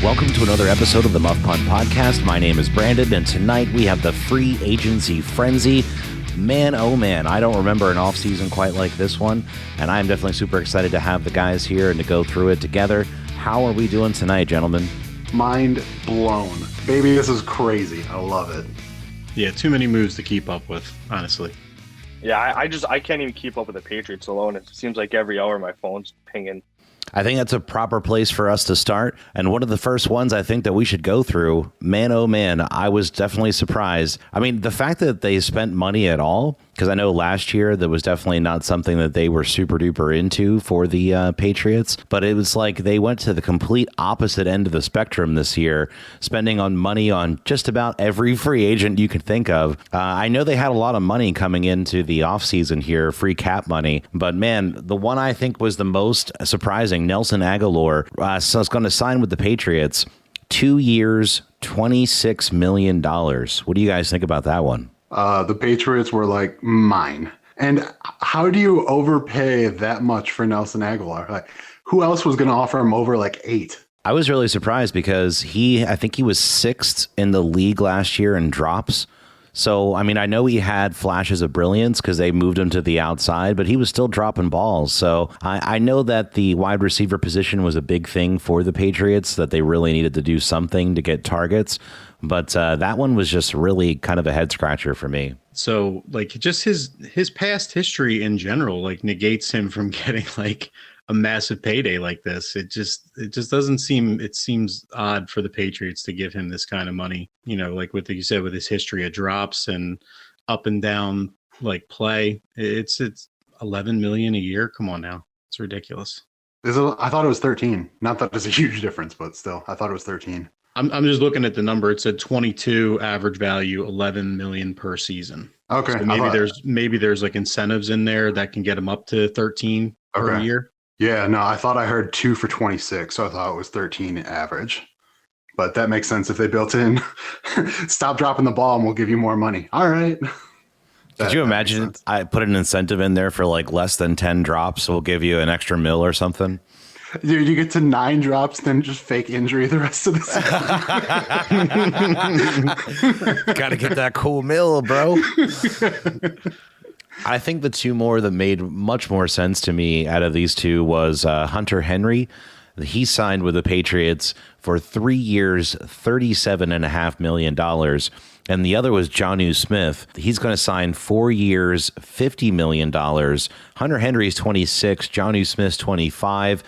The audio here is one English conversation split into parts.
Welcome to another episode of the Muffed Punt podcast. My name is Brandon, and tonight we have the free agency frenzy. Man, oh man, I don't remember an offseason quite like this one, and I'm definitely super excited to have the guys here and to go through it together. How are we doing tonight, gentlemen? Mind blown. Baby, this is crazy. I love it. Yeah, too many moves to keep up with, honestly. Yeah, I can't even keep up with the Patriots alone. It seems like every hour my phone's pinging. I think that's a proper place for us to start. And one of the first ones I think that we should go through, man, oh man, I was definitely surprised. I mean, the fact that they spent money at all, because I know last year that was definitely not something that they were super duper into for the Patriots, but it was like they went to the complete opposite end of the spectrum this year, spending on money on just about every free agent you could think of. I know they had a lot of money coming into the offseason here, free cap money, but man, the one I think was the most surprising, Nelson Aguilar, is going to sign with the Patriots. 2 years, $26 million. What do you guys think about that one? The Patriots were like, mine. And how do you overpay that much for Nelson Aguilar? Like, who else was going to offer him over like 8? I was really surprised because I think he was 6th in the league last year in drops. So, I mean, I know he had flashes of brilliance because they moved him to the outside, but he was still dropping balls. So I know that the wide receiver position was a big thing for the Patriots, that they really needed to do something to get targets. But that one was just really kind of a head scratcher for me. So, like, just his past history in general, like, negates him from getting like a massive payday like this. It just doesn't seem. It seems odd for the Patriots to give him this kind of money. You know, like what you said with his history of drops and up and down like play. It's $11 million a year. Come on now, it's ridiculous. I thought it was 13. Not that it's a huge difference, but still, I thought it was 13. I'm just looking at the number. It said 22 average value, 11 million per season. Okay, So maybe there's like incentives in there that can get them up to 13 per year. Yeah, no, I thought I heard 2 for 26, so I thought it was 13 average. But that makes sense if they built in, stop dropping the ball and we'll give you more money. All right. Could you imagine I put an incentive in there for like less than 10 drops? We'll give you an extra mil or something. Dude, you get to 9 drops, then just fake injury the rest of the season. Gotta get that cool mill, bro. I think the two more that made much more sense to me out of these two was Hunter Henry. He signed with the Patriots for 3 years, $37.5 million. And the other was Jonnu Smith. He's going to sign 4 years, $50 million. Hunter Henry's 26, Jonnu Smith's 25.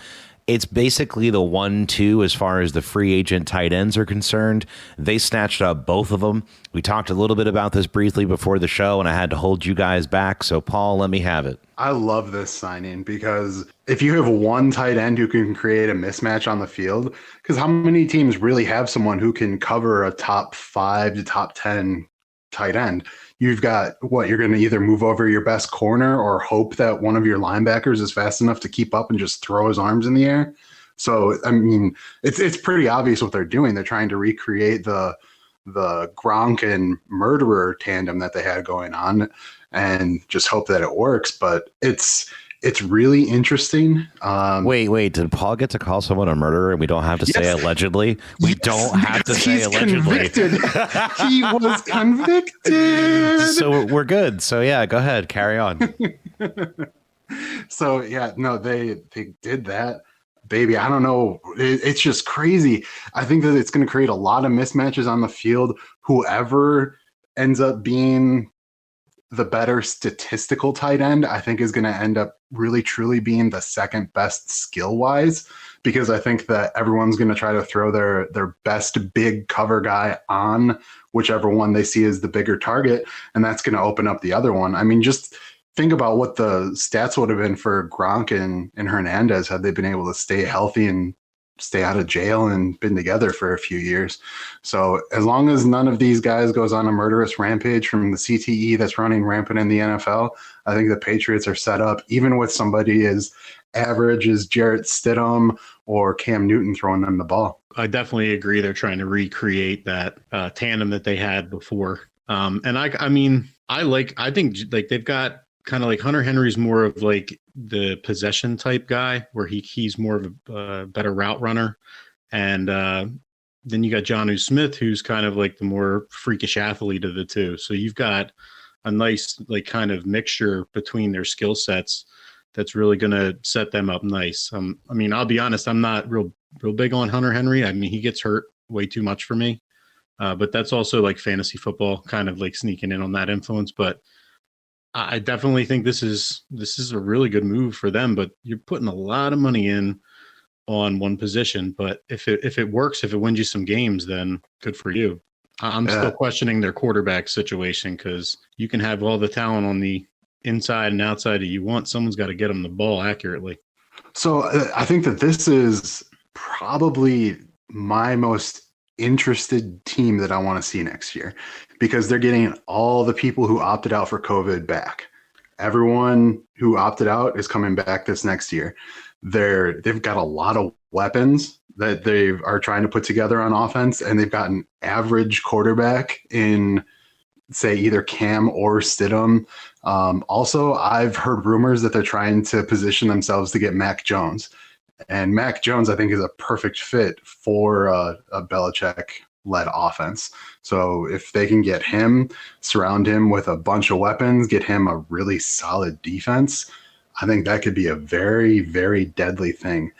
It's basically the 1-2 as far as the free agent tight ends are concerned. They snatched up both of them. We talked a little bit about this briefly before the show, and I had to hold you guys back. So, Paul, let me have it. I love this signing because if you have one tight end who can create a mismatch on the field, because how many teams really have someone who can cover a top 5 to top 10 tight end? You've got you're going to either move over your best corner or hope that one of your linebackers is fast enough to keep up and just throw his arms in the air. So, I mean, it's pretty obvious what they're doing. They're trying to recreate the Gronk and Murderer tandem that they had going on and just hope that it works. But it's really interesting. Wait, did Paul get to call someone a murderer and we don't have to say allegedly? We don't have to say allegedly. He was convicted. So we're good. So yeah, go ahead, carry on. So yeah, no, they did that. Baby, I don't know. It's just crazy. I think that it's going to create a lot of mismatches on the field. Whoever ends up being the better statistical tight end, I think is going to end up really truly being the second best skill wise, because I think that everyone's going to try to throw their best big cover guy on whichever one they see as the bigger target. And that's going to open up the other one. I mean, just think about what the stats would have been for Gronk and Hernandez had they been able to stay healthy and stay out of jail and been together for a few years. So as long as none of these guys goes on a murderous rampage from the CTE that's running rampant in the NFL, I think the Patriots are set up, even with somebody as average as Jarrett Stidham or Cam Newton throwing them the ball. I definitely agree. They're trying to recreate that tandem that they had before. And I think they've got kind of like Hunter Henry's more of like the possession type guy where he's more of a better route runner. And then you got Jonnu Smith, who's kind of like the more freakish athlete of the two. So you've got a nice like kind of mixture between their skill sets that's really going to set them up nice. I mean, I'll be honest, I'm not real big on Hunter Henry. I mean, he gets hurt way too much for me. But that's also like fantasy football kind of like sneaking in on that influence. But I definitely think this is a really good move for them, but you're putting a lot of money in on one position. But if it works, if it wins you some games, then good for you. I'm still questioning their quarterback situation, because you can have all the talent on the inside and outside that you want. Someone's got to get them the ball accurately. So I think that this is probably my most interested team that I want to see next year, because they're getting all the people who opted out for COVID back. Everyone who opted out is coming back this next year. They've got a lot of weapons that they are trying to put together on offense, and they've got an average quarterback in, say, either Cam or Stidham. Also, I've heard rumors that they're trying to position themselves to get Mac Jones. And Mac Jones, I think, is a perfect fit for a Belichick-led offense. So if they can get him, surround him with a bunch of weapons, get him a really solid defense, I think that could be a very, very deadly thing.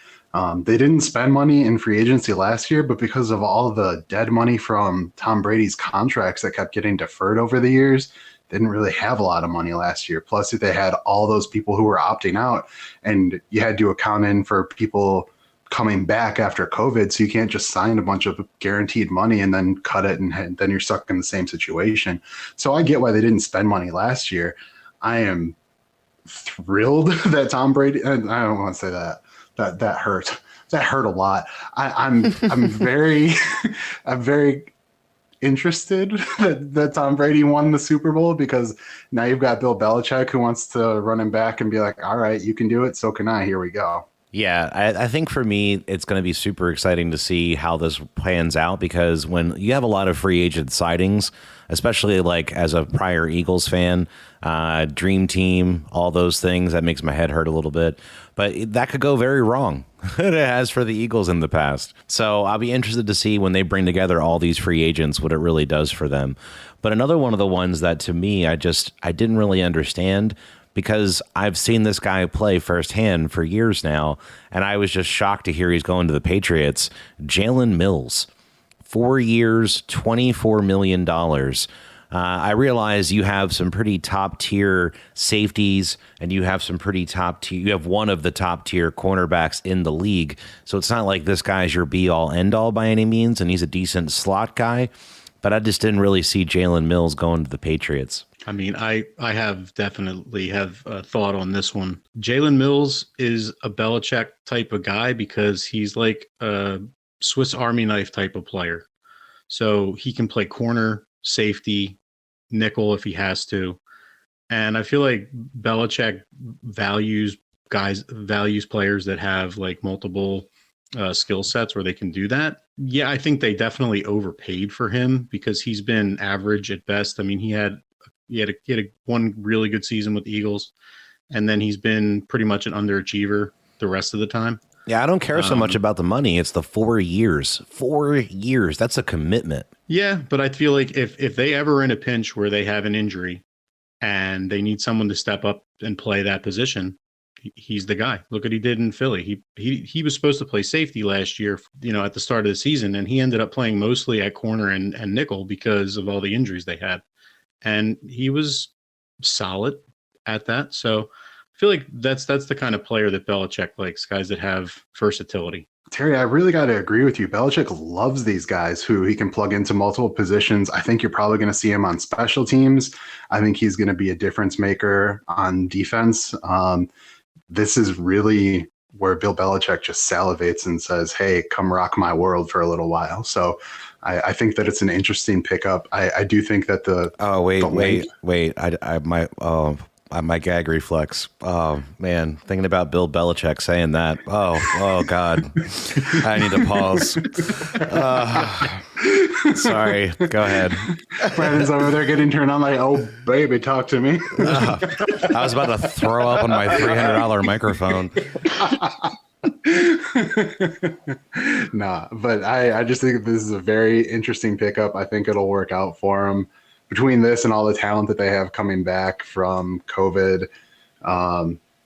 They didn't spend money in free agency last year, but because of all the dead money from Tom Brady's contracts that kept getting deferred over the years, they didn't really have a lot of money last year. Plus, they had all those people who were opting out, and you had to account in for people coming back after COVID. So you can't just sign a bunch of guaranteed money and then cut it, and then you're stuck in the same situation. So I get why they didn't spend money last year. I am thrilled that Tom Brady, I don't want to say that hurt. That hurt a lot. I'm very interested that Tom Brady won the Super Bowl, because now you've got Bill Belichick who wants to run him back and be like, all right, you can do it, so can I. Here we go. Yeah, I think for me, it's going to be super exciting to see how this pans out, because when you have a lot of free agent sightings, especially like as a prior Eagles fan, dream team, all those things, that makes my head hurt a little bit. But that could go very wrong. It has for the Eagles in the past. So I'll be interested to see when they bring together all these free agents, what it really does for them. But another one of the ones that to me, I didn't really understand, because I've seen this guy play firsthand for years now, and I was just shocked to hear he's going to the Patriots. Jalen Mills, 4 years, $24 million. I realize you have some pretty top tier safeties, and you have some pretty top tier. You have one of the top tier cornerbacks in the league. So it's not like this guy's your be all end all by any means, and he's a decent slot guy. But I just didn't really see Jalen Mills going to the Patriots. I mean, I definitely have a thought on this one. Jalen Mills is a Belichick type of guy, because he's like a Swiss Army knife type of player. So he can play corner, safety, nickel if he has to. And I feel like Belichick values players that have like multiple skill sets where they can do that. Yeah, I think they definitely overpaid for him, because he's been average at best. I mean, he had one really good season with the Eagles, and then he's been pretty much an underachiever the rest of the time. Yeah, I don't care so much about the money. It's the 4 years. 4 years. That's a commitment. Yeah, but I feel like if they ever are in a pinch where they have an injury and they need someone to step up and play that position, he's the guy. Look what he did in Philly. He was supposed to play safety last year, at the start of the season, and he ended up playing mostly at corner and nickel because of all the injuries they had. And he was solid at that. So I feel like that's the kind of player that Belichick likes, guys that have versatility. Terry, I really got to agree with you. Belichick loves these guys who he can plug into multiple positions. I think you're probably going to see him on special teams. I think he's going to be a difference maker on defense. This is really where Bill Belichick just salivates and says, hey, come rock my world for a little while. So I think that it's an interesting pickup. I do think that my gag reflex. Oh man, thinking about Bill Belichick saying that. Oh God, I need to pause. Sorry, go ahead. Brandon's over there getting turned on like, oh baby, talk to me. I was about to throw up on my $300 microphone. Nah, but I just think this is a very interesting pickup. I think it'll work out for them. Between this and all the talent that they have coming back from COVID,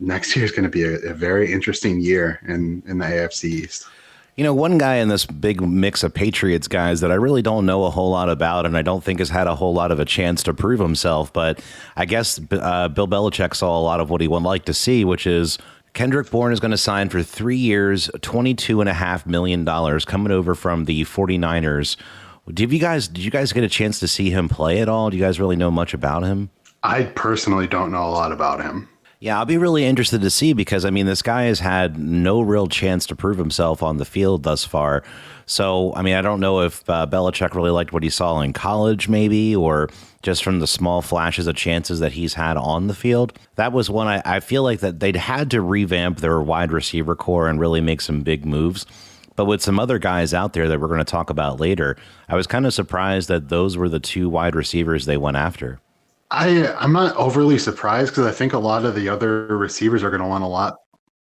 next year is going to be a very interesting year in the AFC East. You know, one guy in this big mix of Patriots guys that I really don't know a whole lot about, and I don't think has had a whole lot of a chance to prove himself, but I guess Bill Belichick saw a lot of what he would like to see, which is Kendrick Bourne is going to sign for 3 years, $22.5 million coming over from the 49ers. Did you guys get a chance to see him play at all? Do you guys really know much about him? I personally don't know a lot about him. Yeah, I'll be really interested to see because, I mean, this guy has had no real chance to prove himself on the field thus far. So, I mean, I don't know if Belichick really liked what he saw in college, maybe, or just from the small flashes of chances that he's had on the field. That was one I feel like that they'd had to revamp their wide receiver core and really make some big moves. But with some other guys out there that we're going to talk about later, I was kind of surprised that those were the two wide receivers they went after. I'm not overly surprised because I think a lot of the other receivers are going to want a lot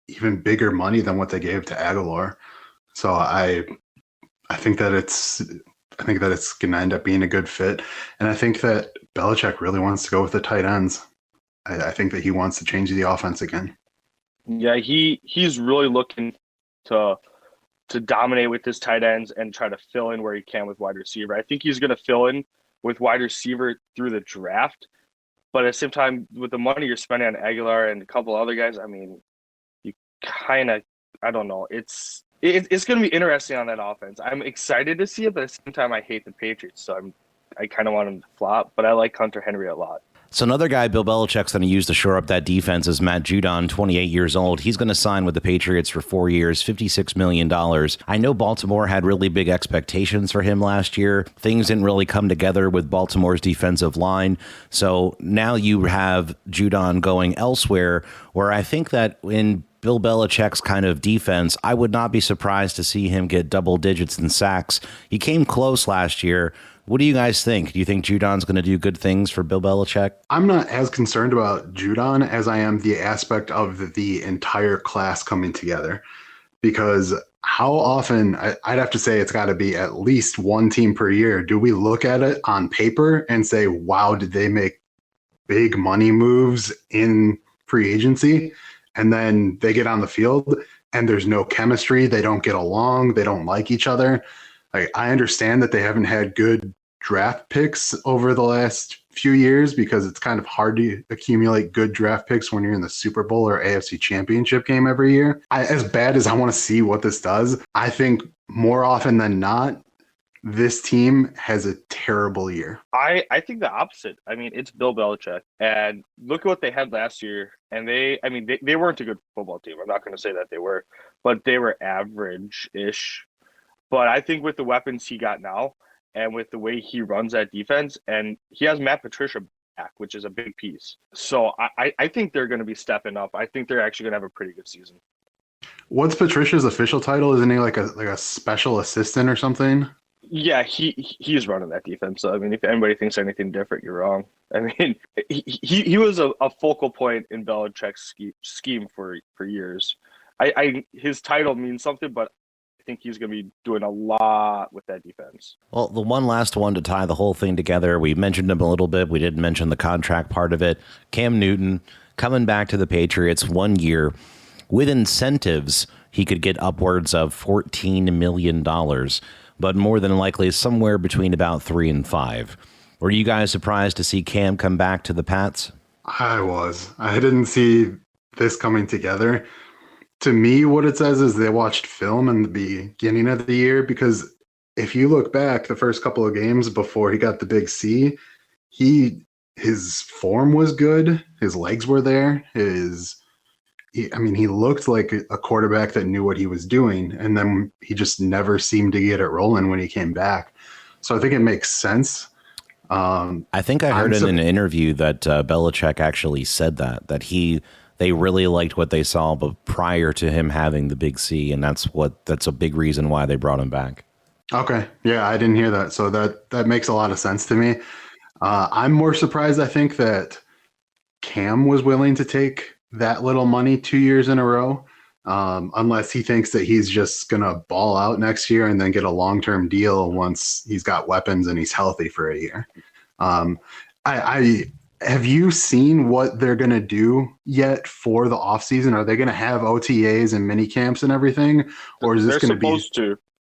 even bigger money than what they gave to Aguilar. So I think that it's going to end up being a good fit, and I think that Belichick really wants to go with the tight ends. I think that he wants to change the offense again. Yeah, he's really looking to dominate with his tight ends and try to fill in where he can with wide receiver. I think he's going to fill in with wide receiver through the draft, but at the same time, with the money you're spending on Aguilar and a couple other guys, I mean, you kind of, I don't know. It's going to be interesting on that offense. I'm excited to see it, but at the same time, I hate the Patriots, so I kind of want them to flop. But I like Hunter Henry a lot. So another guy Bill Belichick's going to use to shore up that defense is Matt Judon, 28 years old. He's going to sign with the Patriots for 4 years, $56 million. I know Baltimore had really big expectations for him last year. Things didn't really come together with Baltimore's defensive line. So now you have Judon going elsewhere, where I think that in Bill Belichick's kind of defense, I would not be surprised to see him get double digits in sacks. He came close last year. What do you guys think? Do you think Judon's going to do good things for Bill Belichick? I'm not as concerned about Judon as I am the aspect of the entire class coming together, because how often, I'd have to say it's got to be at least one team per year. Do we look at it on paper and say, wow, did they make big money moves in free agency? And then they get on the field and there's no chemistry. They don't get along. They don't like each other. I understand that they haven't had good draft picks over the last few years because it's kind of hard to accumulate good draft picks when you're in the Super Bowl or AFC Championship game every year. As bad as I want to see what this does, I think more often than not, this team has a terrible year. I think the opposite. I mean, it's Bill Belichick, and look at what they had last year. And they weren't a good football team. I'm not going to say that they were, but they were average-ish. But I think with the weapons he got now and with the way he runs that defense, and he has Matt Patricia back, which is a big piece. So I think they're going to be stepping up. I think they're actually going to have a pretty good season. What's Patricia's official title? Isn't he like a special assistant or something? Yeah, he's running that defense. So, I mean, if anybody thinks anything different, you're wrong. I mean, he was a focal point in Belichick's scheme for years. His title means something, but I think he's going to be doing a lot with that defense. Well, the one last one to tie the whole thing together, we mentioned him a little bit. We didn't mention the contract part of it. Cam Newton coming back to the Patriots 1 year. With incentives, he could get upwards of $14 million, but more than likely somewhere between about 3 and 5. Were you guys surprised to see Cam come back to the Pats? I was. I didn't see this coming together. To me, what it says is they watched film in the beginning of the year, because if you look back the first couple of games before he got the big C, his form was good. His legs were there. He looked like a quarterback that knew what he was doing, and then he just never seemed to get it rolling when he came back. So I think it makes sense. I think I heard in an interview that Belichick actually said that they really liked what they saw, but prior to him having the big C, and that's a big reason why they brought him back. Okay, yeah, I didn't hear that, so that makes a lot of sense to me. I'm more surprised, I think, that Cam was willing to take that little money 2 years in a row. unless he thinks that he's just going to ball out next year and then get a long-term deal once he's got weapons and he's healthy for a year. I have you seen what they're going to do yet for the offseason? Are they going to have OTAs and mini camps and everything? Or is this going to be...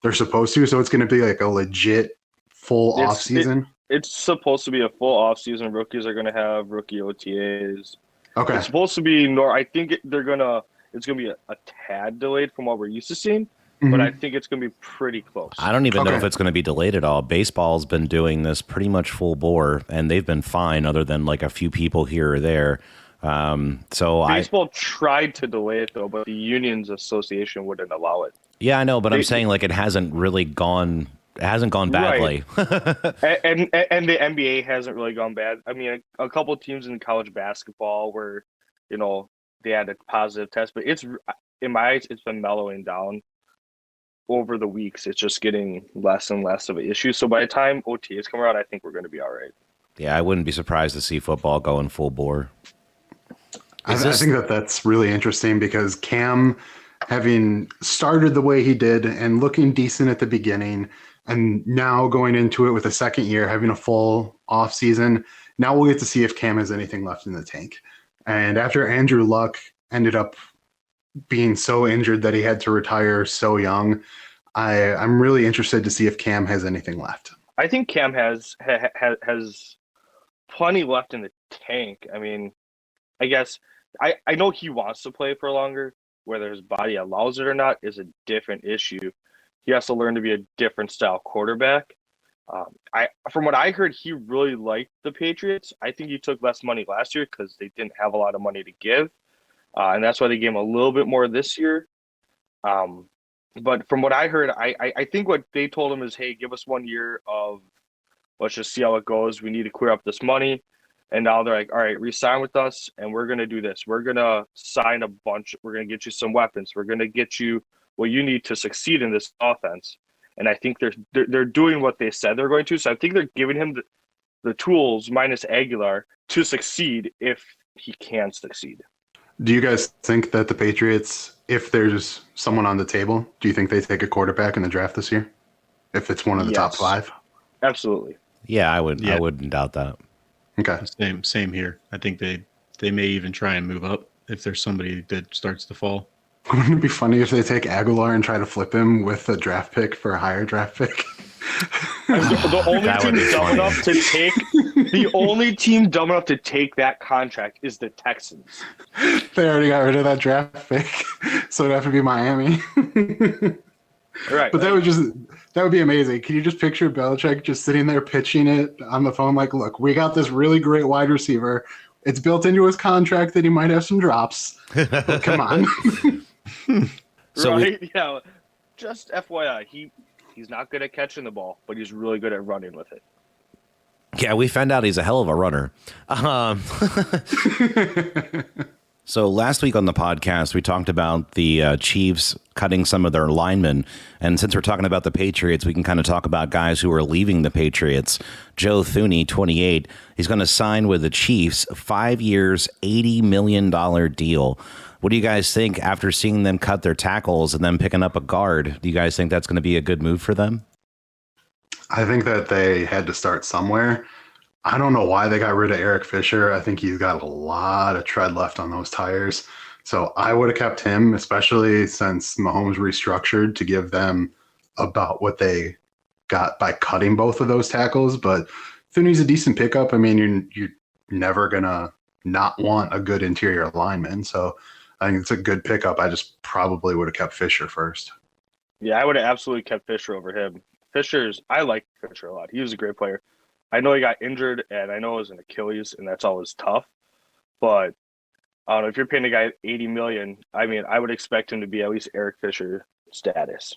They're supposed to? So it's going to be like a legit full offseason? It's supposed to be a full offseason. Rookies are going to have rookie OTAs. Okay. It's supposed to be... I think it's going to be a tad delayed from what we're used to seeing. But I think it's going to be pretty close. I don't even know if it's going to be delayed at all. Baseball's been doing this pretty much full bore, and they've been fine other than like a few people here or there. Baseball tried to delay it, though, but the Unions Association wouldn't allow it. Yeah, I know, but I'm saying like it hasn't really gone... It hasn't gone badly. Right. and the NBA hasn't really gone bad. I mean, a couple of teams in college basketball where, they had a positive test, but in my eyes, it's been mellowing down over the weeks. It's just getting less and less of an issue. So by the time OTAs come around, I think we're going to be all right. Yeah, I wouldn't be surprised to see football going full bore. I think that's really interesting because Cam, having started the way he did and looking decent at the beginning, and now going into it with a second year, having a full off season, now we'll get to see if Cam has anything left in the tank. And after Andrew Luck ended up being so injured that he had to retire so young, I'm really interested to see if Cam has anything left. I think Cam has plenty left in the tank. I mean, I guess I know he wants to play for longer. Whether his body allows it or not is a different issue. He has to learn to be a different style quarterback. From what I heard, he really liked the Patriots. I think he took less money last year because they didn't have a lot of money to give. And that's why they gave him a little bit more this year. But from what I heard, I think what they told him is, hey, give us 1 year of, let's just see how it goes. We need to clear up this money. And now they're like, all right, re-sign with us, and we're going to do this. We're going to sign a bunch. We're going to get you some weapons. We're going to get you what you need to succeed in this offense. And I think they're doing what they said they're going to. So I think they're giving him the tools, minus Aguilar, to succeed if he can succeed. Do you guys think that the Patriots, if there's someone on the table, do you think they take a quarterback in the draft this year? If it's one of the top 5? Absolutely. Yeah, I wouldn't doubt that. Okay. Same here. I think they may even try and move up if there's somebody that starts to fall. Wouldn't it be funny if they take Aguilar and try to flip him with a draft pick for a higher draft pick? The only team dumb enough to take that contract is the Texans. They already got rid of that draft pick, so it'd have to be Miami. Right. But that would be amazing. Can you just picture Belichick just sitting there pitching it on the phone like, look, we got this really great wide receiver. It's built into his contract that he might have some drops. But come on. Yeah. Just FYI, he's not good at catching the ball, but he's really good at running with it. Yeah, we found out he's a hell of a runner. So last week on the podcast, we talked about the Chiefs cutting some of their linemen. And since we're talking about the Patriots, we can kind of talk about guys who are leaving the Patriots. Joe Thuney, 28, he's going to sign with the Chiefs, 5 years, $80 million deal. What do you guys think after seeing them cut their tackles and then picking up a guard? Do you guys think that's going to be a good move for them? I think that they had to start somewhere. I don't know why they got rid of Eric Fisher. I think he's got a lot of tread left on those tires. So I would have kept him, especially since Mahomes restructured to give them about what they got by cutting both of those tackles. But Thuney's a decent pickup. I mean, you're never going to not want a good interior lineman. So I think it's a good pickup. I just probably would have kept Fisher first. Yeah, I would have absolutely kept Fisher over him. I like Fisher a lot. He was a great player. I know he got injured, and I know it was an Achilles, and that's always tough. But I don't know, if you're paying a guy $80 million, I mean, I would expect him to be at least Eric Fisher status.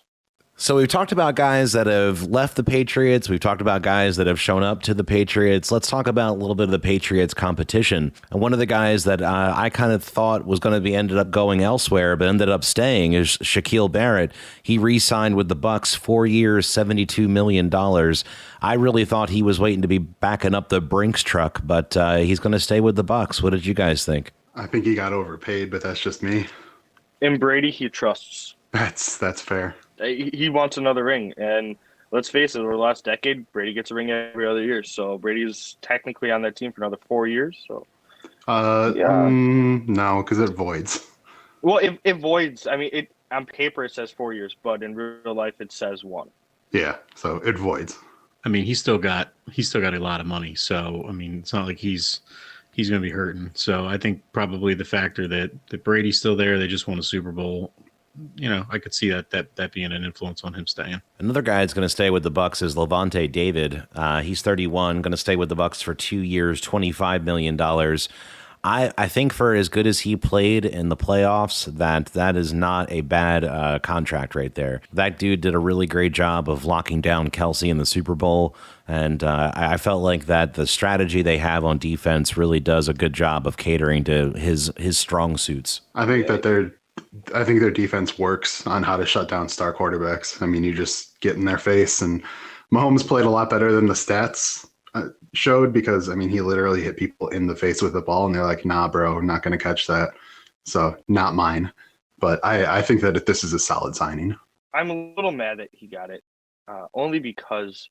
So we've talked about guys that have left the Patriots. We've talked about guys that have shown up to the Patriots. Let's talk about a little bit of the Patriots competition. And one of the guys that I kind of thought was going to be ended up going elsewhere, but ended up staying is Shaquille Barrett. He re-signed with the Bucs, 4 years, $72 million. I really thought he was waiting to be backing up the Brinks truck, but he's going to stay with the Bucs. What did you guys think? I think he got overpaid, but that's just me. In Brady, he trusts. That's fair. He wants another ring, and let's face it, over the last decade, Brady gets a ring every other year. So Brady's technically on that team for another 4 years. So yeah, No, because it voids. well, it voids. I mean, it on paper it says 4 years, but in real life it says one. Yeah, so it voids. I mean, he's still got a lot of money. So I mean, it's not like he's going to be hurting. So I think probably the factor that Brady's still there, they just won a Super Bowl. You know, I could see that being an influence on him staying. Another guy that's going to stay with the Bucks is Levante David. He's 31, going to stay with the Bucks for 2 years, $25 million. I think for as good as he played in the playoffs, that is not a bad contract right there. That dude did a really great job of locking down Kelsey in the Super Bowl, and I felt like that the strategy they have on defense really does a good job of catering to his strong suits. I think their defense works on how to shut down star quarterbacks. I mean, you just get in their face, and Mahomes played a lot better than the stats showed, because I mean, he literally hit people in the face with the ball, and they're like, "Nah, bro, I'm not going to catch that." So not mine, but I think that this is a solid signing. I'm a little mad that he got it, only because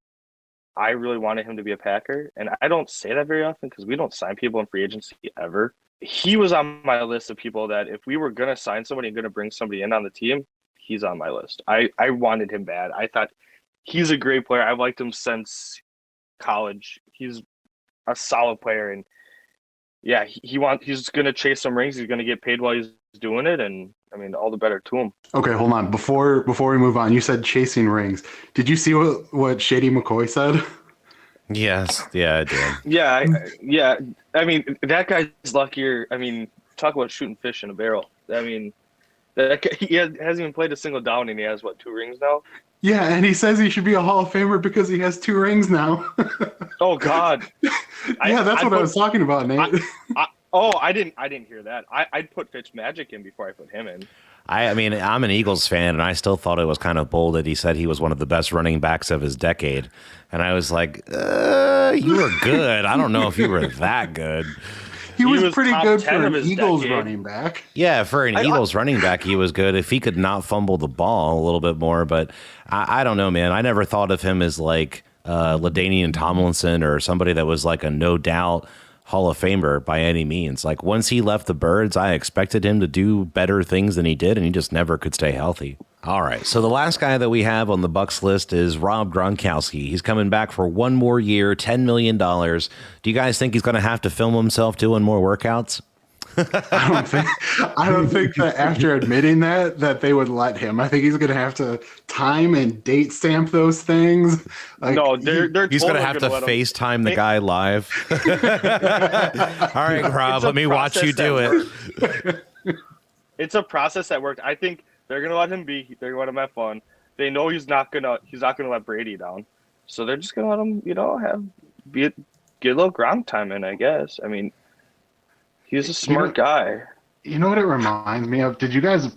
I really wanted him to be a Packer, and I don't say that very often because we don't sign people in free agency ever. He was on my list of people that if we were going to sign somebody and going to bring somebody in on the team, he's on my list. I wanted him bad. I thought he's a great player. I've liked him since college. He's a solid player, and yeah, he's going to chase some rings. He's going to get paid while he's doing it, and I mean, all the better to him. Okay, hold on. Before we move on, you said chasing rings. Did you see what Shady McCoy said? Yes, yeah, I did. Yeah. I mean, that guy's luckier. I mean, talk about shooting fish in a barrel. I mean, that guy, he hasn't even played a single down, and he has 2 rings now. Yeah, and he says he should be a Hall of Famer because he has 2 rings now. Oh God. Yeah, that's what I was talking about, Nate. I didn't hear that. I'd put Fitzmagic in before I put him in. I mean, I'm an Eagles fan, and I still thought it was kind of bold that he said he was one of the best running backs of his decade. And I was like, you were good. I don't know if you were that good. He was pretty good for an Eagles running back. Yeah, for an Eagles running back, he was good if he could not fumble the ball a little bit more. But I don't know, man. I never thought of him as like LaDainian Tomlinson or somebody that was like a no doubt Hall of Famer by any means. Like once he left the Birds, I expected him to do better things than he did, and he just never could stay healthy. All right, so the last guy that we have on the Bucks list is Rob Gronkowski. He's coming back for 1 more year, $10 million. Do you guys think he's going to have to film himself doing more workouts? I don't think that after admitting that they would let him. I think he's going to have to time and date stamp those things. Like, no, he's going to have to FaceTime the guy live. All right, Rob, let me watch you do it. It's a process that worked. I think they're going to let him be. They're going to let him have fun. They know he's not going to let Brady down. So they're just going to let him, get a little Gronk time in, I guess. I mean, he's a smart guy. You know what it reminds me of? Did you guys...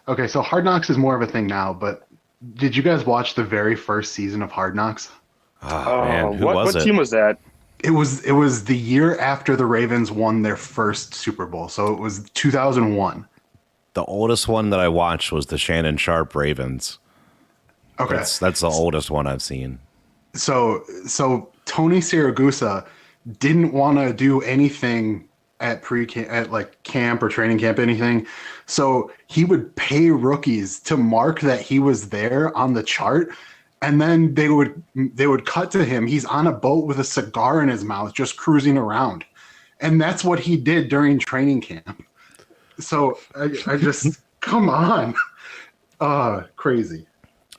Okay, so Hard Knocks is more of a thing now, but did you guys watch the very first season of Hard Knocks? Oh, man, what team was that? It was the year after the Ravens won their first Super Bowl, so it was 2001. The oldest one that I watched was the Shannon Sharp Ravens. Okay. That's the oldest one I've seen. So Tony Siragusa didn't want to do anything at camp or training camp, anything. So he would pay rookies to mark that he was there on the chart, and then they would cut to him. He's on a boat with a cigar in his mouth, just cruising around, and that's what he did during training camp. So I just come on, crazy.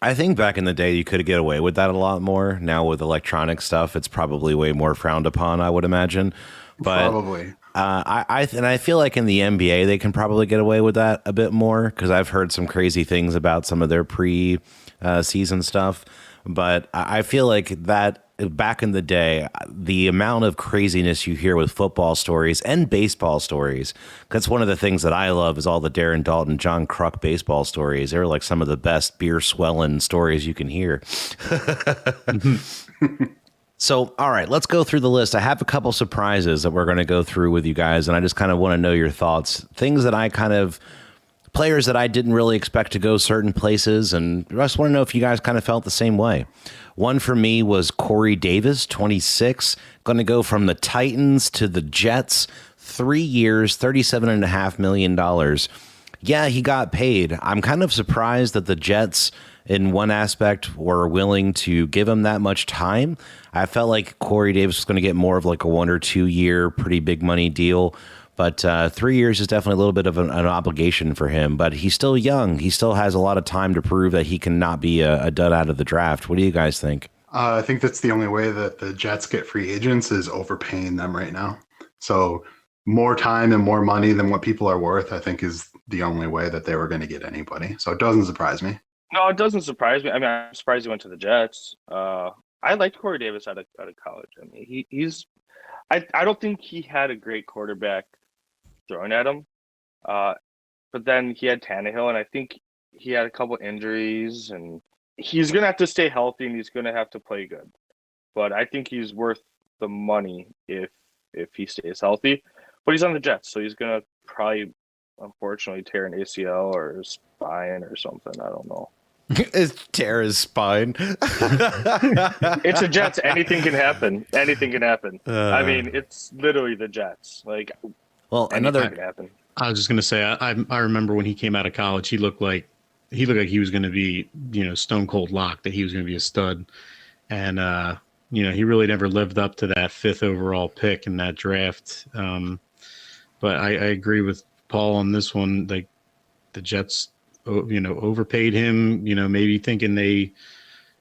I think back in the day you could get away with that a lot more. Now with electronic stuff, it's probably way more frowned upon, I would imagine. But probably. I feel like in the NBA they can probably get away with that a bit more because I've heard some crazy things about some of their pre-season stuff. But I feel like that back in the day, the amount of craziness you hear with football stories and baseball stories, that's one of the things that I love is all the Darren Dalton, John Kruk baseball stories. They're like some of the best beer swelling stories you can hear. So, all right, let's go through the list. I have a couple surprises that we're going to go through with you guys, and I just kind of want to know your thoughts. Things that I kind of players that I didn't really expect to go certain places, and I just want to know if you guys kind of felt the same way. One for me was Corey Davis, 26, going to go from the Titans to the Jets, 3 years, $37.5 million. Yeah, he got paid. I'm kind of surprised that the Jets, in one aspect, were willing to give him that much time. I felt like Corey Davis was going to get more of like a 1 or 2 year, pretty big money deal. But 3 years is definitely a little bit of an obligation for him. But he's still young. He still has a lot of time to prove that he cannot be a dud out of the draft. What do you guys think? I think that's the only way that the Jets get free agents is overpaying them right now. So more time and more money than what people are worth, I think, is the only way that they were going to get anybody. So it doesn't surprise me. No, it doesn't surprise me. I mean, I'm surprised he went to the Jets. I liked Corey Davis out of college. I mean, I don't think he had a great quarterback throwing at him. But then he had Tannehill, and I think he had a couple injuries, and he's going to have to stay healthy, and he's going to have to play good. But I think he's worth the money if he stays healthy. But he's on the Jets, so he's going to probably, unfortunately, tear an ACL or a spine or something. I don't know. Tear his spine. It's the Jets. Anything can happen. Anything can happen. I mean, it's literally the Jets. Like, well, anything can happen. I was just going to say, I remember when he came out of college, he looked like he was going to be, stone cold locked, that he was going to be a stud. And, he really never lived up to that 5th overall pick in that draft. But I agree with Paul on this one. Like, the Jets, overpaid him, maybe thinking they,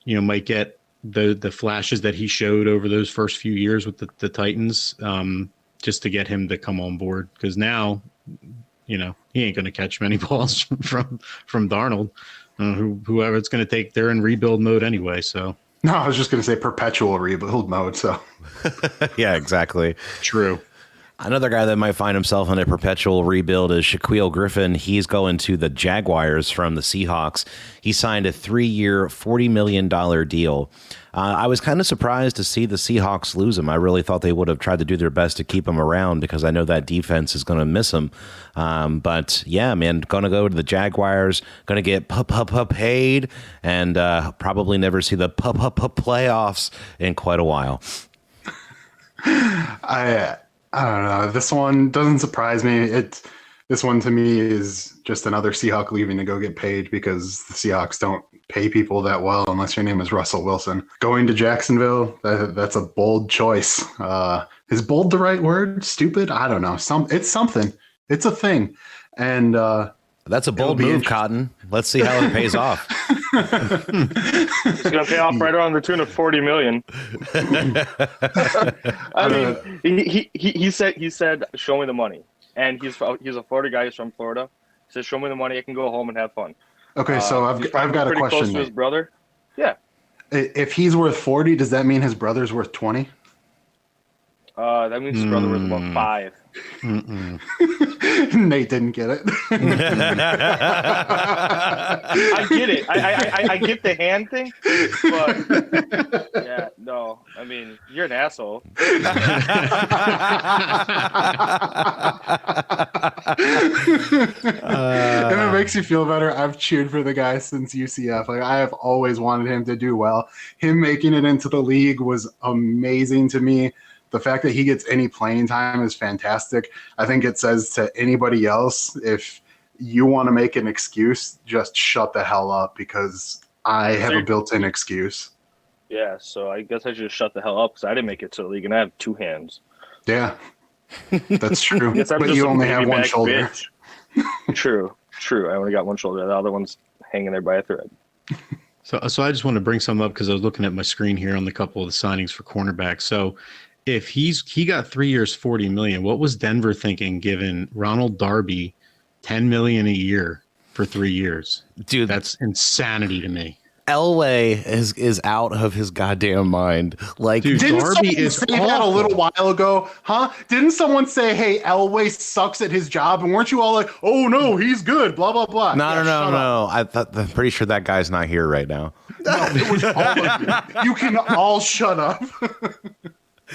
might get the flashes that he showed over those first few years with the Titans, just to get him to come on board. Because now, he ain't going to catch many balls from Darnold. Whoever it's going to take, they're in rebuild mode anyway. So no, I was just going to say perpetual rebuild mode. So yeah, exactly. True. Another guy that might find himself in a perpetual rebuild is Shaquille Griffin. He's going to the Jaguars from the Seahawks. He signed a 3-year, $40 million deal. I was kind of surprised to see the Seahawks lose him. I really thought they would have tried to do their best to keep him around because I know that defense is going to miss him. But yeah, man, going to go to the Jaguars, going to get paid, and probably never see the playoffs in quite a while. I don't know. This one doesn't surprise me. This one to me is just another Seahawk leaving to go get paid because the Seahawks don't pay people that well unless your name is Russell Wilson. Going to Jacksonville, that's a bold choice. Is bold the right word? Stupid? I don't know. It's something. It's a thing. And that's a bold move, Cotton. Let's see how it pays off. It's going to pay off right around the tune of $40 million. I mean, he said, show me the money. And he's a Florida guy. He's from Florida. He says, show me the money. I can go home and have fun. Okay, so I've got a question. Close to his brother. Yeah. If he's worth 40, does that mean his brother's worth 20? That means his brother was about 5. Nate didn't get it. I get it. I get the hand thing, but yeah, no. I mean, you're an asshole. And it makes you feel better. I've cheered for the guy since UCF. Like, I have always wanted him to do well. Him making it into the league was amazing to me. The fact that he gets any playing time is fantastic. I think it says to anybody else, if you want to make an excuse, just shut the hell up because I have a built-in excuse. Yeah, so I guess I should just shut the hell up because I didn't make it to the league and I have 2 hands. Yeah, that's true. But you only have one shoulder. True. I only got one shoulder. The other one's hanging there by a thread. So I just want to bring some up because I was looking at my screen here on the couple of the signings for cornerbacks. So if he got 3 years, $40 million, what was Denver thinking giving Ronald Darby $10 million a year for 3 years? Dude, that's insanity to me. Elway is out of his goddamn mind. Like, dude, didn't Darby someone say that a little while ago? Huh? Didn't someone say, "Hey, Elway sucks at his job," and weren't you all like, "Oh no, he's good"? Blah blah blah. No. I'm pretty sure that guy's not here right now. No, it was all of you. You can all shut up.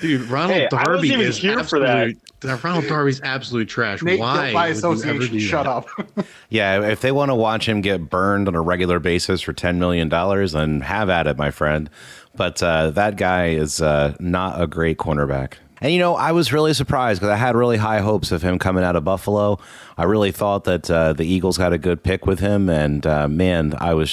Dude, Ronald Hey, I wasn't Darby even is here for that. Ronald Darby's absolute trash. Nate, Why by would you ever association, do shut that? up. Yeah, if they want to watch him get burned on a regular basis for $10 million, then have at it, my friend. But that guy is not a great cornerback. And, I was really surprised because I had really high hopes of him coming out of Buffalo. I really thought that the Eagles got a good pick with him. And, man, I was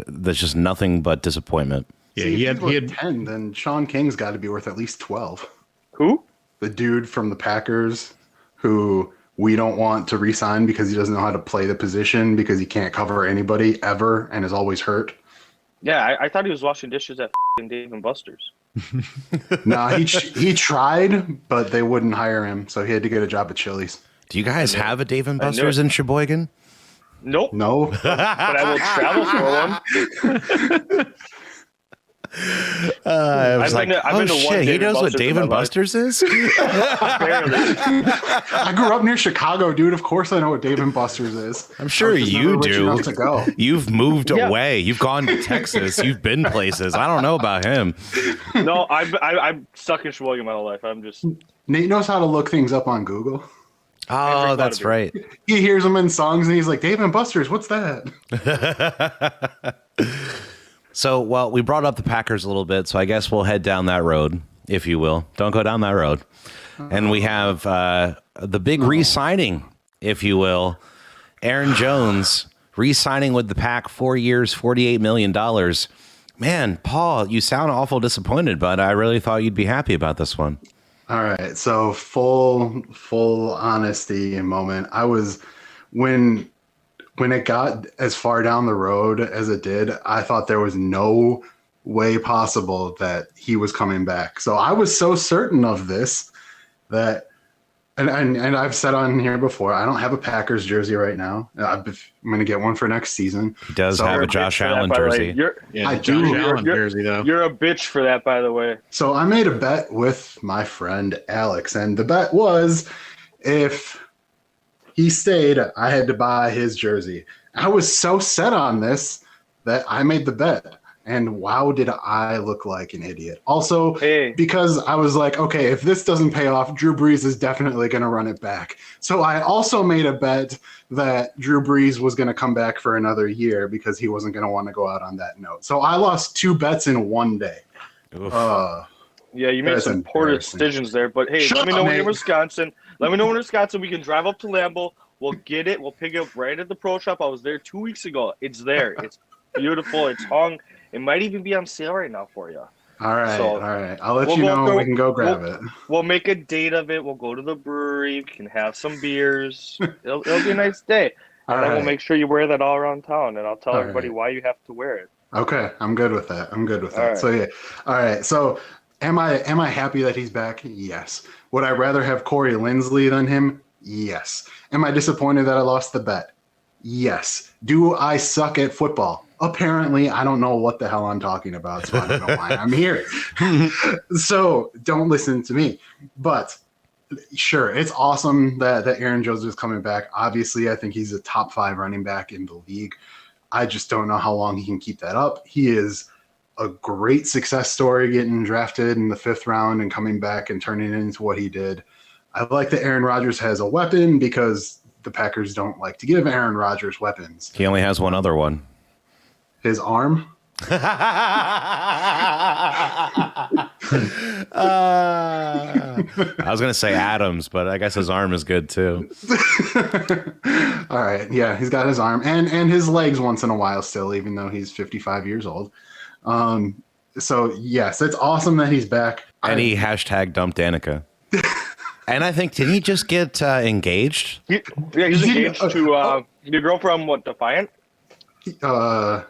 there's just nothing but disappointment. Yeah, See, he if had he's worth 10, then Sean King's got to be worth at least 12. Who? The dude from the Packers who we don't want to re-sign because he doesn't know how to play the position because he can't cover anybody ever and is always hurt. Yeah, I thought he was washing dishes at Dave and Buster's. Nah, he tried, but they wouldn't hire him, so he had to get a job at Chili's. Do you guys have a Dave & knew Buster's it. in Sheboygan? Nope. No, But I will travel for one. I was I've like, been to- I've been to one shit, he Dave & knows what Buster's Dave in & my life. Buster's is? Barely. I grew up near Chicago, dude. Of course I know what Dave and Buster's is. I'm sure I was just you never rich do. enough to go. You've moved Yeah. away. You've gone to Texas. You've been places. I don't know about him. No, I'm stuck in Sheboygan my whole life. I'm just Nate knows how to look things up on Google. Oh, Every that's body. right. He hears them in songs and he's like, Dave and Buster's, what's that? So, well, we brought up the Packers a little bit, so I guess we'll head down that road, if you will. Don't go down that road. And we have the big re-signing, if you will. Aaron Jones re-signing with the Pack, 4 years, $48 million. Man, Paul, you sound awful disappointed, but I really thought you'd be happy about this one. All right, so full honesty moment. I was when it got as far down the road as it did, I thought there was no way possible that he was coming back. So I was so certain of this that, and I've said on here before, I don't have a Packers jersey right now. I'm going to get one for next season. He does So have a we're Josh for that, Allen by the way. jersey. Yeah, I the Josh do. Allen You're- jersey though. You're a bitch for that, by the way. So I made a bet with my friend Alex, and the bet was if he stayed, I had to buy his jersey. I was so set on this that I made the bet. And wow, did I look like an idiot. Also, Hey. because I was like, okay, if this doesn't pay off, Drew Brees is definitely going to run it back. So I also made a bet that Drew Brees was going to come back for another year because he wasn't going to want to go out on that note. So I lost 2 bets in one day. Oof. Yeah, you made That's some poor embarrassing. decisions there. But hey, Shut let me up, know when you're in Nate. Wisconsin. Let me know when you're in Wisconsin. We can drive up to Lambeau. We'll get it. We'll pick it up right at the pro shop. I was there 2 weeks ago. It's there. It's beautiful. It's hung. It might even be on sale right now for you. All right, So, all right. I'll let we'll you go know. through- We can go grab it. We'll make a date of it. We'll go to the brewery. We can have some beers. It'll be a nice day. All And then we'll right. make sure you wear that all around town. And I'll tell All everybody right. why you have to wear it. Okay, I'm good with that. I'm good with that. All right. So yeah. All right. So am I happy that he's back? Yes. Would I rather have Corey Linsley than him? Yes. Am I disappointed that I lost the bet? Yes. Do I suck at football? Apparently, I don't know what the hell I'm talking about, so I don't know why I'm here. So don't listen to me. But sure, it's awesome that Aaron Jones is coming back. Obviously, I think he's a top 5 running back in the league. I just don't know how long he can keep that up. He is a great success story getting drafted in the 5th round and coming back and turning it into what he did. I like that Aaron Rodgers has a weapon because the Packers don't like to give Aaron Rodgers weapons. He only has one other one. His arm. I was going to say Adams, but I guess his arm is good too. All right. Yeah, he's got his arm and his legs once in a while still, even though he's 55 years old. So, yes, it's awesome that he's back. And he hashtag dumped Danica. And I think, didn't he just get engaged? He's engaged to your girl from what, Defiant or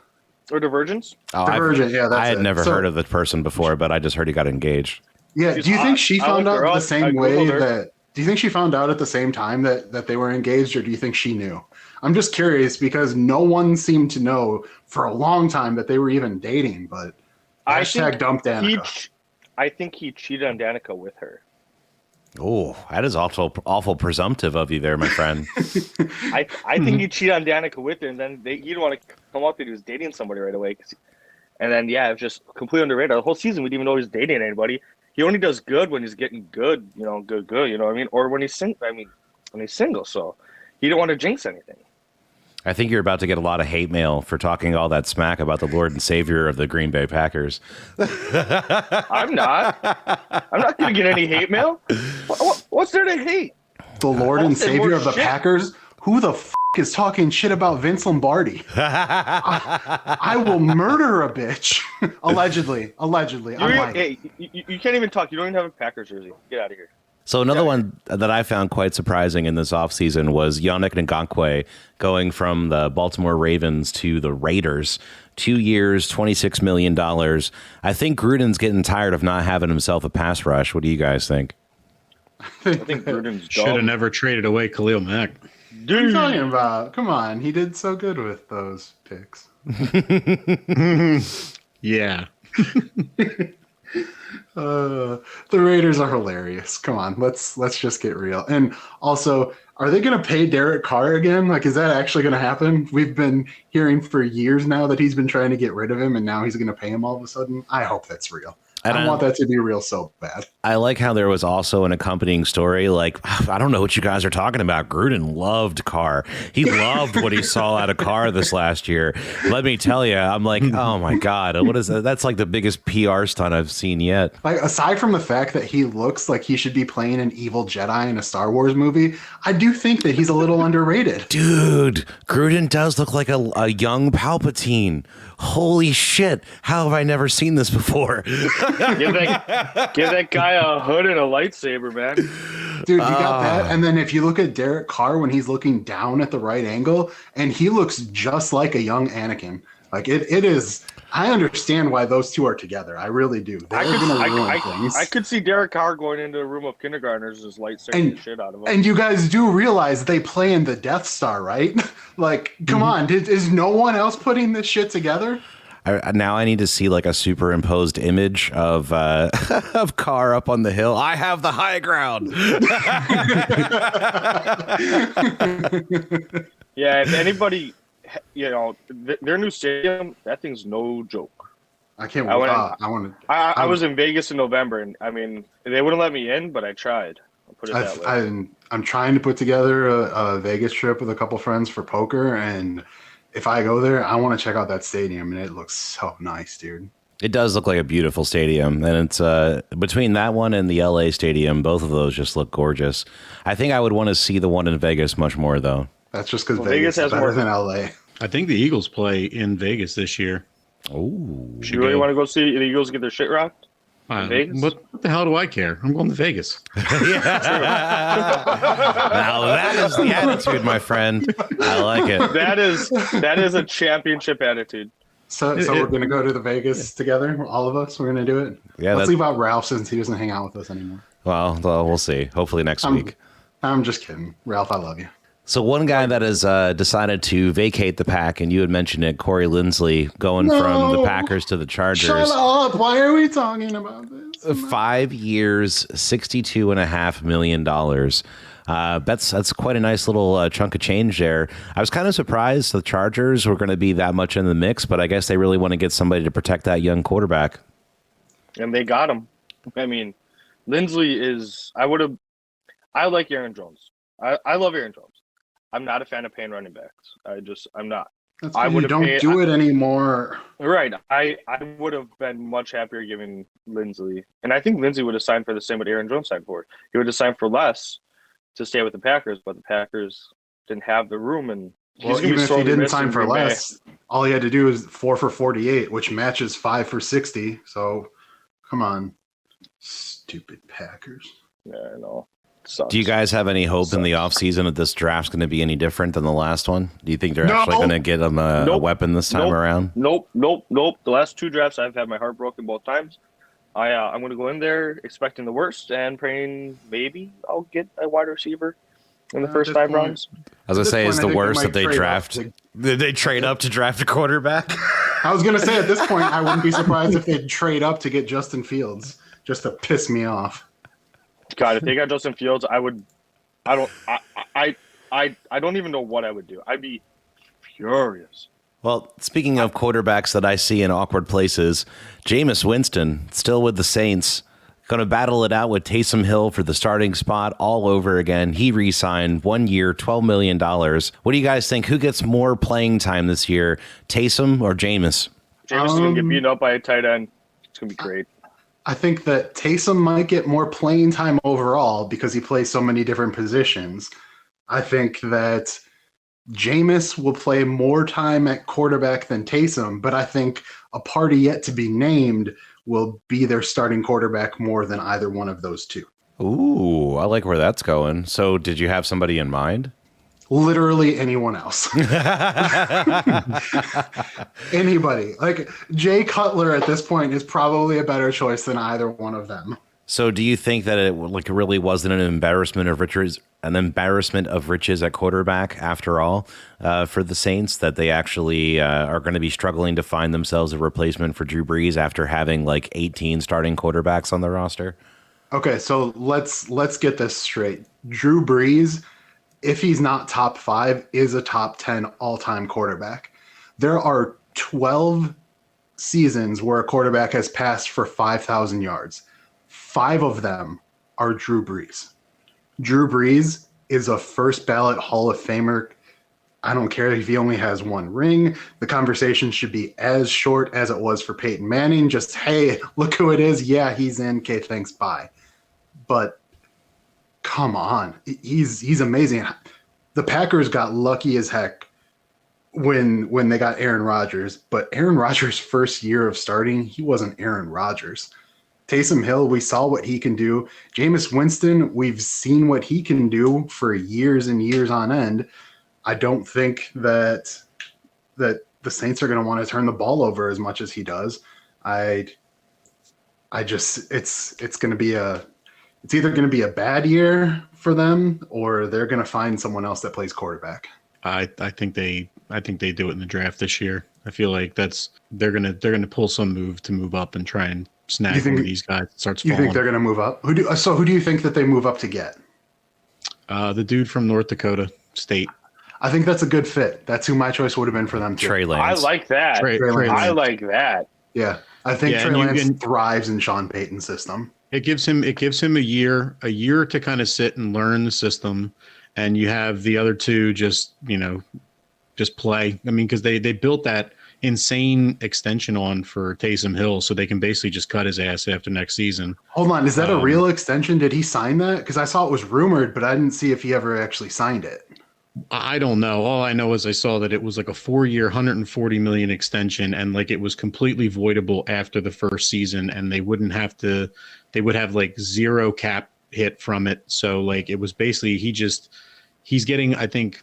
Divergence? Oh, Divergent, yeah, that's I had it. never So- heard of the person before, but I just heard he got engaged. Yeah. She's Do you think hot. she I found looked out her the up. I same way Googled her. that? Do you think she found out at the same time that they were engaged, or do you think she knew? I'm just curious because no one seemed to know for a long time that they were even dating. But I hashtag think dump Danica. I think he cheated on Danica with her. Oh, that is awful presumptive of you there, my friend. I think he cheated on Danica with her, and then he didn't want to come out that he was dating somebody right away. And then, yeah, it was just completely underrated. The whole season, we didn't even know he was dating anybody. he only does good when he's getting good, good, you know what I mean? Or when he's single. So he didn't want to jinx anything. I think you're about to get a lot of hate mail for talking all that smack about the Lord and Savior of the Green Bay Packers. I'm not going to get any hate mail. What's there to hate? The Lord and Savior of the Packers? Who the is talking shit about Vince Lombardi? I will murder a bitch. Allegedly. Hey, you can't even talk. You don't even have a Packers jersey. Get out of here. So another one that I found quite surprising in this offseason was Yannick Ngakoue going from the Baltimore Ravens to the Raiders. 2 years, $26 million. I think Gruden's getting tired of not having himself a pass rush. What do you guys think? I think Gruden's should have never traded away Khalil Mack. What are you talking about? Come on. He did so good with those picks. Yeah. The Raiders are hilarious. Come on, let's just get real. And also, are they going to pay Derek Carr again? Like, is that actually going to happen? We've been hearing for years now that he's been trying to get rid of him, and now he's going to pay him all of a sudden. I hope that's real. I want that to be real so bad. I like how there was also an accompanying story. Like, I don't know what you guys are talking about. Gruden loved Carr. He loved what he saw out of Carr this last year. Let me tell you, I'm like, oh my God, what is that? That's like the biggest PR stunt I've seen yet. Like, aside from the fact that he looks like he should be playing an evil Jedi in a Star Wars movie, I do think that he's a little underrated. Dude, Gruden does look like a young Palpatine. Holy shit. How have I never seen this before? Give that guy a hood and a lightsaber, man. Dude, you got that. And then if you look at Derek Carr when he's looking down at the right angle, and he looks just like a young Anakin. Like it is. I understand why those two are together. I really do. I could see Derek Carr going into a room of kindergartners just lightsabering the shit out of them. And you guys do realize they play in the Death Star, right? Like, come on. Is no one else putting this shit together? Now I need to see like a superimposed image of of Carr up on the hill. I have the high ground. Yeah, if anybody, their new stadium, that thing's no joke. I can't wait. I was in Vegas in November, and I mean, they wouldn't let me in, but I tried. I'll put it that way. I'm trying to put together a Vegas trip with a couple friends for poker, and if I go there, I want to check out that stadium, and it looks so nice, dude. It does look like a beautiful stadium, and it's between that one and the LA stadium, both of those just look gorgeous. I think I would want to see the one in Vegas much more, though. That's just because Vegas is better than LA. I think the Eagles play in Vegas this year. Oh, you really want to go see the Eagles get their shit rocked? Vegas? What the hell do I care? I'm going to Vegas. Now that is the attitude, my friend. I like it. That is a championship attitude. So we're going to go to the Vegas together, all of us. We're going to do it. Yeah, let's leave out Ralph since he doesn't hang out with us anymore. Well, we'll see. Hopefully next week. I'm just kidding, Ralph. I love you. So one guy that has decided to vacate the pack, and you had mentioned it, Corey Linsley, going from the Packers to the Chargers. Shut up. Why are we talking about this? 5 years, $62.5 million. That's quite a nice little chunk of change there. I was kind of surprised the Chargers were going to be that much in the mix, but I guess they really want to get somebody to protect that young quarterback. And they got him. I mean, Linsley is – I like Aaron Jones. I love Aaron Jones. I'm not a fan of paying running backs. I'm not. That's why you don't do it anymore. Right. I would have been much happier giving Linsley. And I think Linsley would have signed for the same what Aaron Jones signed for. He would have signed for less to stay with the Packers, but the Packers didn't have the room. And even if he didn't sign for less, all he had to do is 4 for 48, which matches 5 for 60. So, come on. Stupid Packers. Yeah, I know. Sucks. Do you guys have any hope in the offseason that this draft's going to be any different than the last one? Do you think they're actually going to get them a weapon this time around? Nope. The last 2 drafts, I've had my heart broken both times. I'm going to go in there expecting the worst and praying maybe I'll get a wide receiver in the first 5 rounds. I was going to say, is the worst that they draft? Did they trade up to draft a quarterback? I was going to say, at this point, I wouldn't be surprised if they'd trade up to get Justin Fields just to piss me off. God, if they got Justin Fields, I don't even know what I would do. I'd be furious. Well, speaking of quarterbacks that I see in awkward places, Jameis Winston, still with the Saints, going to battle it out with Taysom Hill for the starting spot all over again. He re-signed 1 year, $12 million. What do you guys think? Who gets more playing time this year, Taysom or Jameis? Jameis is going to get beaten up by a tight end. It's going to be great. I think that Taysom might get more playing time overall because he plays so many different positions. I think that Jameis will play more time at quarterback than Taysom, but I think a party yet to be named will be their starting quarterback more than either one of those two. Ooh, I like where that's going. So did you have somebody in mind? Literally anyone else. Anybody. Like Jay Cutler at this point is probably a better choice than either one of them. So do you think that it really wasn't an embarrassment of riches at quarterback after all for the Saints, that they actually are going to be struggling to find themselves a replacement for Drew Brees after having 18 starting quarterbacks on the roster? Okay, so let's get this straight. Drew Brees, if he's not top 5, is a top 10 all-time quarterback. There are 12 seasons where a quarterback has passed for 5,000 yards. 5 of them are Drew Brees. Drew Brees is a first ballot Hall of Famer. I don't care if he only has 1 ring. The conversation should be as short as it was for Peyton Manning. Just, hey, look who it is. Yeah, he's in. Okay, thanks, bye. But come on, he's amazing. The Packers got lucky as heck when they got Aaron Rodgers, but Aaron Rodgers' first year of starting, he wasn't Aaron Rodgers. Taysom Hill, we saw what he can do. Jameis Winston, we've seen what he can do for years and years on end. I don't think that the Saints are going to want to turn the ball over as much as he does. It's either going to be a bad year for them or they're going to find someone else that plays quarterback. I think they do it in the draft this year. I feel like they're gonna pull some move to move up and try and snag one of these guys that starts falling. You think they're gonna move up? Who do you think that they move up to get? The dude from North Dakota State. I think that's a good fit. That's who my choice would have been for them too. Trey Lance. I like that. Trey Lance. I like that. Yeah, I think Trey Lance thrives in Sean Payton's system. It gives him a year to kind of sit and learn the system, and you have the other two just play. I mean, because they built that insane extension on for Taysom Hill, so they can basically just cut his ass after next season. Hold on, is that a real extension? Did he sign that? Because I saw it was rumored, but I didn't see if he ever actually signed it. I don't know. All I know is I saw that it was like a 4-year, $140 million extension, and it was completely voidable after the first season, and they would have zero cap hit from it. So it was basically he's getting, I think,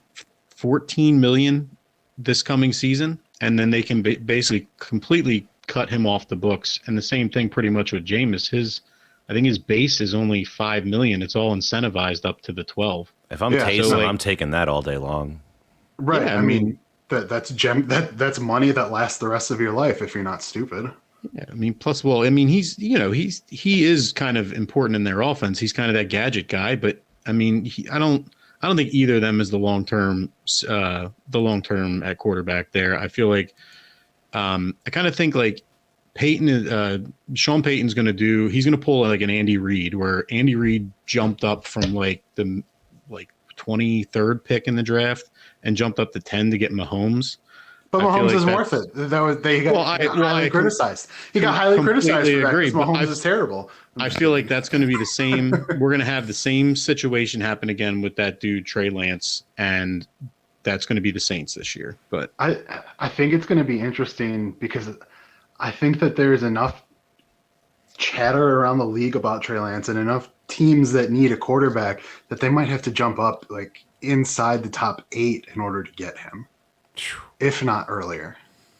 $14 million this coming season, and then they can basically completely cut him off the books. And the same thing pretty much with Jameis. I think his base is only $5 million. It's all incentivized up to the 12. If I'm Taysom, I'm taking that all day long. Right. Yeah, I mean that's money that lasts the rest of your life if you're not stupid. Yeah, I mean, plus, well, I mean, he is kind of important in their offense. He's kind of that gadget guy, but I mean, I don't think either of them is the long term at quarterback there. I feel like I kind of think Sean Payton's going to pull an Andy Reid, where Andy Reid jumped up from the 23rd pick in the draft and jumped up to 10 to get Mahomes. But Mahomes isn't worth it. He got highly criticized. He got highly criticized for that because Mahomes is terrible. I feel like that's going to be the same. We're going to have the same situation happen again with that dude, Trey Lance, and that's going to be the Saints this year. But I think it's going to be interesting because I think that there's enough chatter around the league about Trey Lance and enough teams that need a quarterback that they might have to jump up inside the top 8 in order to get him, if not earlier.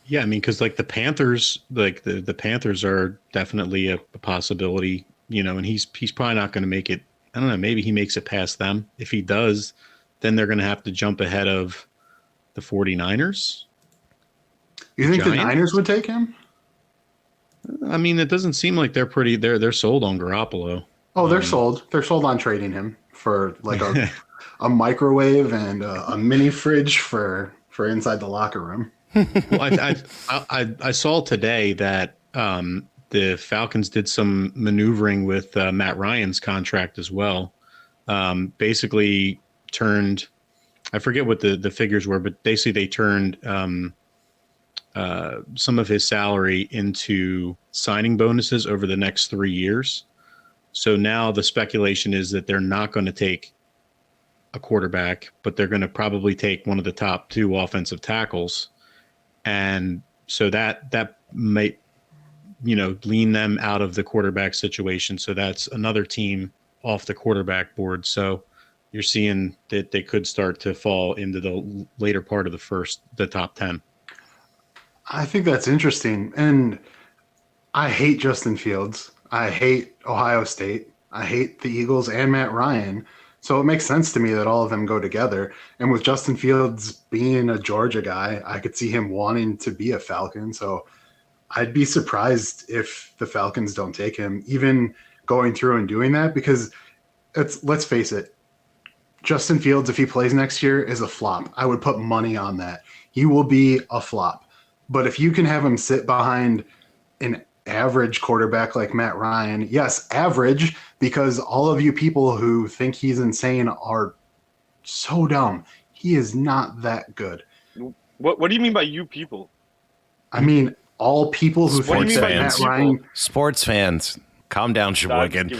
Yeah, I mean, because the Panthers, the Panthers are definitely a possibility, and he's probably not going to make it. I don't know. Maybe he makes it past them. If he does, then they're going to have to jump ahead of the 49ers. You think the Niners would take him? I mean, it doesn't seem like they're sold on Garoppolo. Oh, they're sold. They're sold on trading him for a microwave and a mini fridge for inside the locker room. Well, I saw today that the Falcons did some maneuvering with Matt Ryan's contract as well. Basically turned, I forget what the figures were, but basically they turned some of his salary into signing bonuses over the next 3 years. So now the speculation is that they're not going to take a quarterback, but they're going to probably take one of the top 2 offensive tackles. And so that might, lean them out of the quarterback situation. So that's another team off the quarterback board. So you're seeing that they could start to fall into the later part of the top 10. I think that's interesting. And I hate Justin Fields. I hate Ohio State. I hate the Eagles and Matt Ryan. So it makes sense to me that all of them go together. And with Justin Fields being a Georgia guy, I could see him wanting to be a Falcon. So I'd be surprised if the Falcons don't take him, even going through and doing that, because let's face it, Justin Fields, if he plays next year, is a flop. I would put money on that. He will be a flop. But if you can have him sit behind an average quarterback like Matt Ryan, yes, average, because all of you people who think he's insane are so dumb. He is not that good. What do you mean by you people? I mean, all people who Sports think that fans. Matt Ryan. Sports fans, calm down, Sheboygan.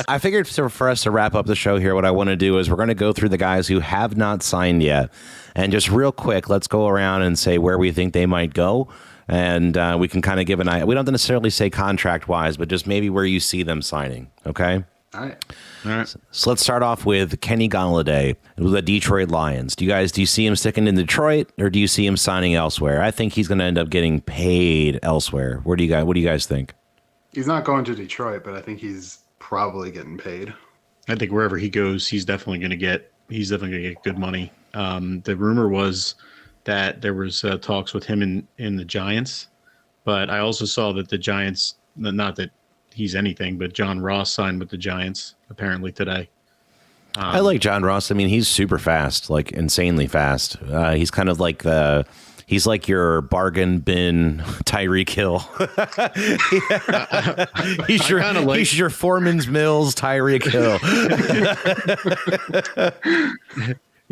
I figured for us to wrap up the show here, what I want to do is we're going to go through the guys who have not signed yet. And just real quick, let's go around and say where we think they might go. And we can kind of give an idea. We don't necessarily say contract-wise, but just maybe where you see them signing. Okay? All right. So let's start off with Kenny Golladay with the Detroit Lions. Do you see him sticking in Detroit, or do you see him signing elsewhere? I think he's going to end up getting paid elsewhere. What do you guys think? He's not going to Detroit, but I think he's probably getting paid. I think wherever he goes, he's definitely going to get good money. The rumor was that there was talks with him in the Giants, but I also saw that the Giants, not that he's anything, but John Ross signed with the Giants apparently today. I like John Ross. I mean, he's super fast, like insanely fast. He's kind of like he's like your bargain bin Tyreek Hill. He's your Foreman's Mills Tyreek Hill.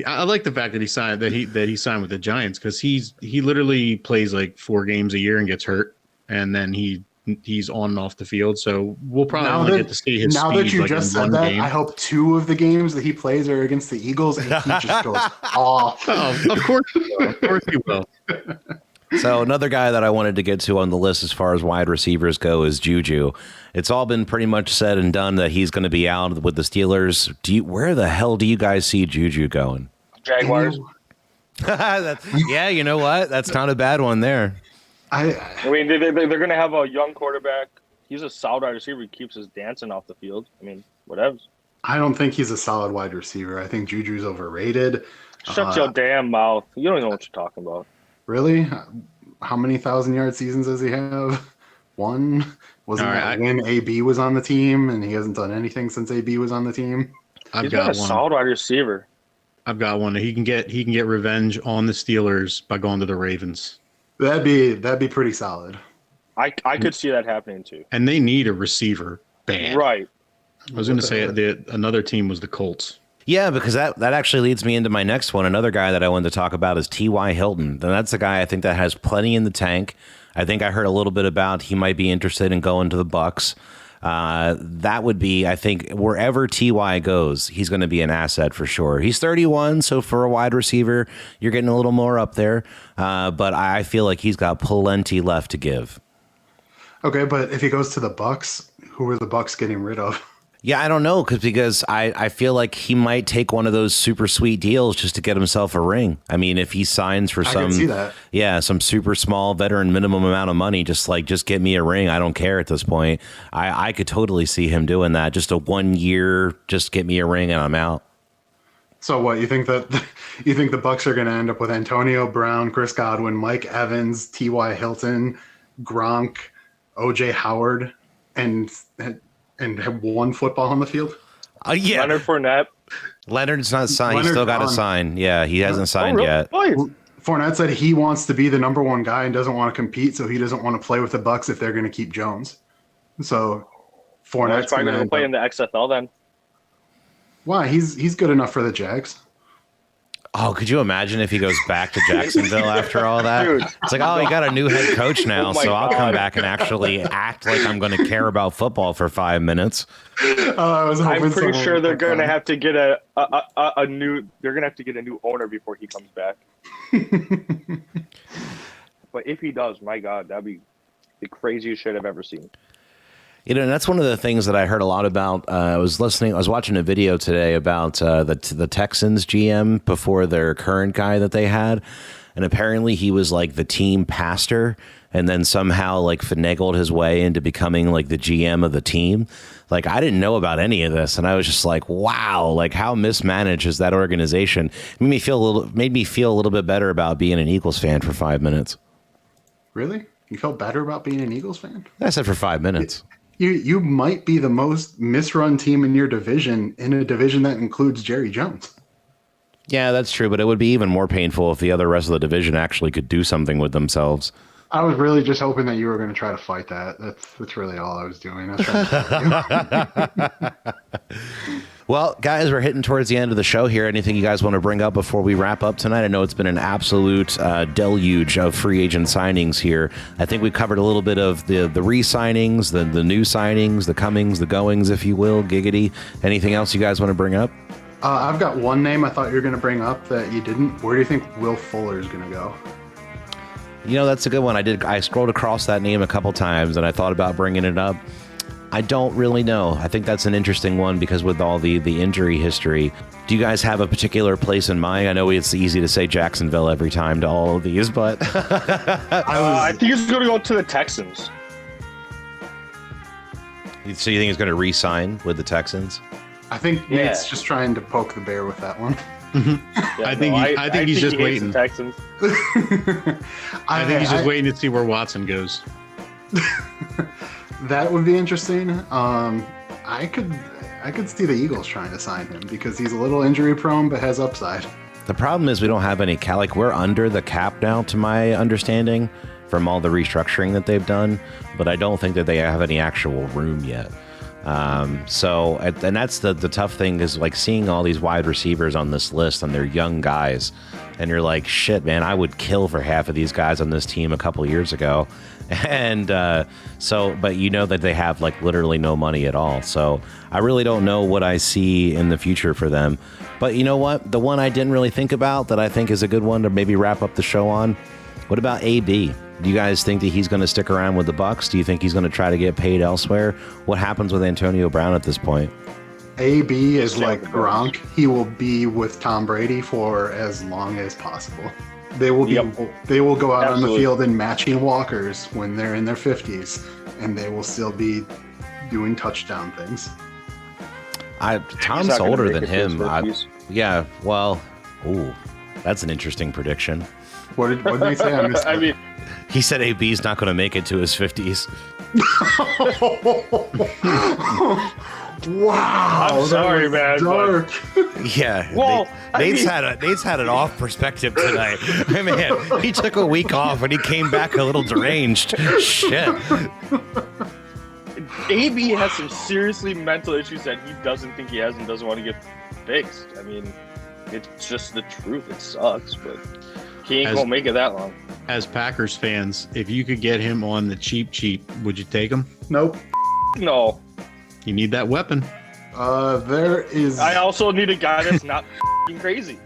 I like the fact that he signed with the Giants, because he literally plays like 4 games a year and gets hurt, and then he's on and off the field. So we'll probably only get to see his now speed. That you like just in said one that, game. I hope 2 of the games that he plays are against the Eagles, and he just goes off. Oh, of course he will. So another guy that I wanted to get to on the list as far as wide receivers go is Juju. It's all been pretty much said and done that he's going to be out with the Steelers. Where the hell do you guys see Juju going? Jaguars. Yeah, you know what? That's not a bad one there. I mean, they're going to have a young quarterback. He's a solid wide receiver. He keeps us dancing off the field. I mean, whatever. I don't think he's a solid wide receiver. I think Juju's overrated. Shut your damn mouth. You don't know what you're talking about. Really? How many 1,000-yard seasons does he have? 1? Wasn't that when AB was on the team, and he hasn't done anything since AB was on the team? He's been a solid wide receiver. I've got one. He can get revenge on the Steelers by going to the Ravens. That'd be pretty solid. I could see that happening too. And they need a receiver bad. Right. I was going to say another team was the Colts. Yeah, because that actually leads me into my next one. Another guy that I wanted to talk about is T.Y. Hilton. And that's a guy I think that has plenty in the tank. I think I heard a little bit about he might be interested in going to the Bucs. That would be, I think, wherever T.Y. goes, he's going to be an asset for sure. He's 31, so for a wide receiver, you're getting a little more up there. But I feel like he's got plenty left to give. Okay, but if he goes to the Bucs, who are the Bucs getting rid of? Yeah, I don't know, because I feel like he might take one of those super sweet deals just to get himself a ring. I mean, if he signs for some super small veteran minimum amount of money, just get me a ring. I don't care at this point. I could totally see him doing that. Just a 1 year, just get me a ring and I'm out. So what, you think the Bucs are going to end up with Antonio Brown, Chris Godwin, Mike Evans, T.Y. Hilton, Gronk, O.J. Howard, and have one football on the field? Yeah. Leonard Fournette. Leonard's not signed. He's still got to sign. Yeah, he hasn't signed yet. Fournette said he wants to be the number one guy and doesn't want to compete, so he doesn't want to play with the Bucs if they're going to keep Jones. So Fournette's probably going going to to play in the XFL then. Why? He's good enough for the Jags. Oh, could you imagine if he goes back to Jacksonville after all that? Dude. It's like, oh, he got a new head coach now, Oh my so I'll come God. back and actually act like I'm going to care about football for 5 minutes. I'm pretty sure they're going to have to get a new. They're going to have to get a new owner before he comes back. But if he does, my God, that'd be the craziest shit I've ever seen. You know, and that's one of the things that I heard a lot about. I was watching a video today about the Texans GM before their current guy that they had. And apparently he was like the team pastor and then somehow like finagled his way into becoming like the GM of the team. Like, I didn't know about any of this. And I was just like, wow, like how mismanaged is that organization? It made me feel a little bit better about being an Eagles fan for 5 minutes. Really? You felt better about being an Eagles fan? I said for 5 minutes. You might be the most misrun team in your division, in a division that includes Jerry Jones. Yeah, that's true. But it would be even more painful if the rest of the division actually could do something with themselves. I was really just hoping that you were going to try to fight that. That's really all I was doing. I was trying to help you. Well, guys, we're hitting towards the end of the show here. Anything you guys want to bring up before we wrap up tonight? I know it's been an absolute deluge of free agent signings here. I think we covered a little bit of the re-signings, the new signings, the comings, the goings, if you will, giggity. Anything else you guys want to bring up? I've got one name I thought you were going to bring up that you didn't. Where do you think Will Fuller is going to go? You know, that's a good one. I scrolled across that name a couple times, and I thought about bringing it up. I don't really know. I think that's an interesting one because with all the injury history, do you guys have a particular place in mind? I know it's easy to say Jacksonville every time to all of these, but I think he's going to go to the Texans. So you think he's going to re-sign with the Texans? I think Nate's just trying to poke the bear with that one. Yeah, I think he's just waiting. Texans. I think he's just waiting to see where Watson goes. That would be interesting. I could see the Eagles trying to sign him because he's a little injury prone but has upside. The problem is we don't have any cap. Like, we're under the cap now, to my understanding, from all the restructuring that they've done. But I don't think that they have any actual room yet. And that's the tough thing is like seeing all these wide receivers on this list and they're young guys. And you're like, shit, man, I would kill for half of these guys on this team a couple years ago. And but you know that they have like literally no money at all. So I really don't know what I see in the future for them. But you know what? The one I didn't really think about that I think is a good one to maybe wrap up the show on. What about AB? Do you guys think that he's going to stick around with the Bucs? Do you think he's going to try to get paid elsewhere? What happens with Antonio Brown at this point? AB is like Gronk. He will be with Tom Brady for as long as possible. They will They will go out on the field in matching walkers when they're in their 50s, and they will still be doing touchdown things. Tom's older than him. Yeah. Well, that's an interesting prediction. What did they say? I mean, he said AB's not going to make it to his 50s. Wow, I'm sorry, man. Dark. Yeah. Well, Nate's had an off perspective tonight. Man, he took a week off and he came back a little deranged. Shit. AB has some seriously mental issues that he doesn't think he has and doesn't want to get fixed. I mean, it's just the truth. It sucks, but he ain't gonna make it that long. As Packers fans, if you could get him on the cheap, would you take him? Nope. No. You need that weapon. There is. I also need a guy that's not crazy.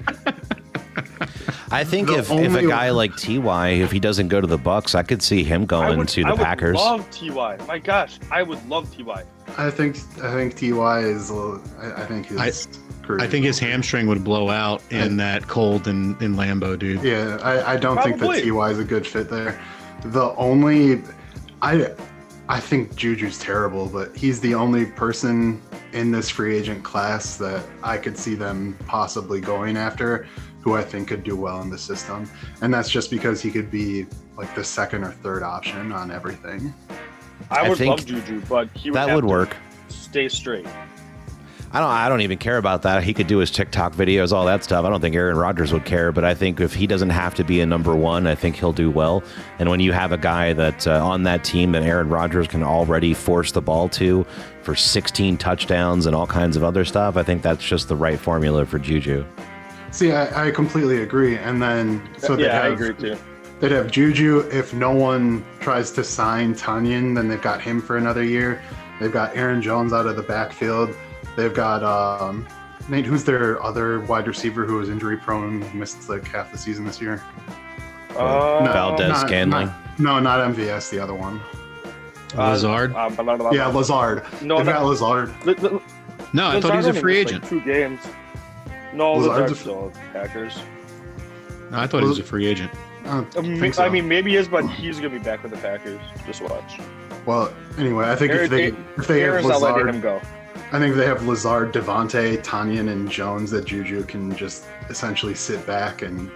I think if a guy like Ty, if he doesn't go to the Bucs, I could see him going to the Packers. I would love Ty. My gosh, I would love Ty. I think Ty is. I think his. I think his hamstring would blow out in that cold in Lambeau, dude. Yeah, I don't think that Ty is a good fit there. I think Juju's terrible, but he's the only person in this free agent class that I could see them possibly going after who I think could do well in the system. And that's just because he could be like the second or third option on everything. I would love Juju, but he would that would work. Stay straight. I don't even care about that. He could do his TikTok videos, all that stuff. I don't think Aaron Rodgers would care, but I think if he doesn't have to be a number one, I think he'll do well. And when you have a guy that on that team that Aaron Rodgers can already force the ball to for 16 touchdowns and all kinds of other stuff, I think that's just the right formula for Juju. See, I completely agree. And then I agree too. They'd have Juju. If no one tries to sign Tanyan, then they've got him for another year. They've got Aaron Jones out of the backfield. They've got Nate, who's their other wide receiver who was injury prone, missed like half the season this year. Valdez Scantling. No, not MVS, the other one. Lazard? Yeah, Lazard. No, They've got Lazard. No, I thought he was a free agent. Like 2 games. No, Lazard's Lazard's still Packers. No, I thought he was a free agent. Think so. I mean, maybe he is, but he's gonna be back with the Packers. Just watch. Well, anyway, I think if they have Aaron's not letting him Lazard, go. I think they have Lazard, Devontae, Tanyan, and Jones that Juju can just essentially sit back and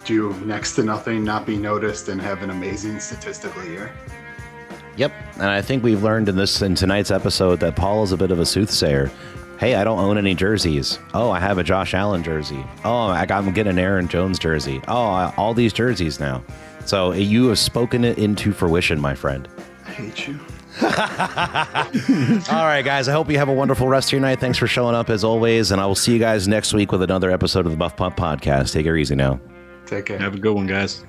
do next to nothing, not be noticed, and have an amazing statistical year. Yep, and I think we've learned in tonight's episode that Paul is a bit of a soothsayer. Hey, I don't own any jerseys. Oh, I have a Josh Allen jersey. Oh, I'm getting an Aaron Jones jersey. Oh, all these jerseys now. So you have spoken it into fruition, my friend. I hate you. All right, guys. I hope you have a wonderful rest of your night. Thanks for showing up as always. And I will see you guys next week with another episode of the Muffed Punt podcast. Take it easy now. Take care. Have a good one, guys.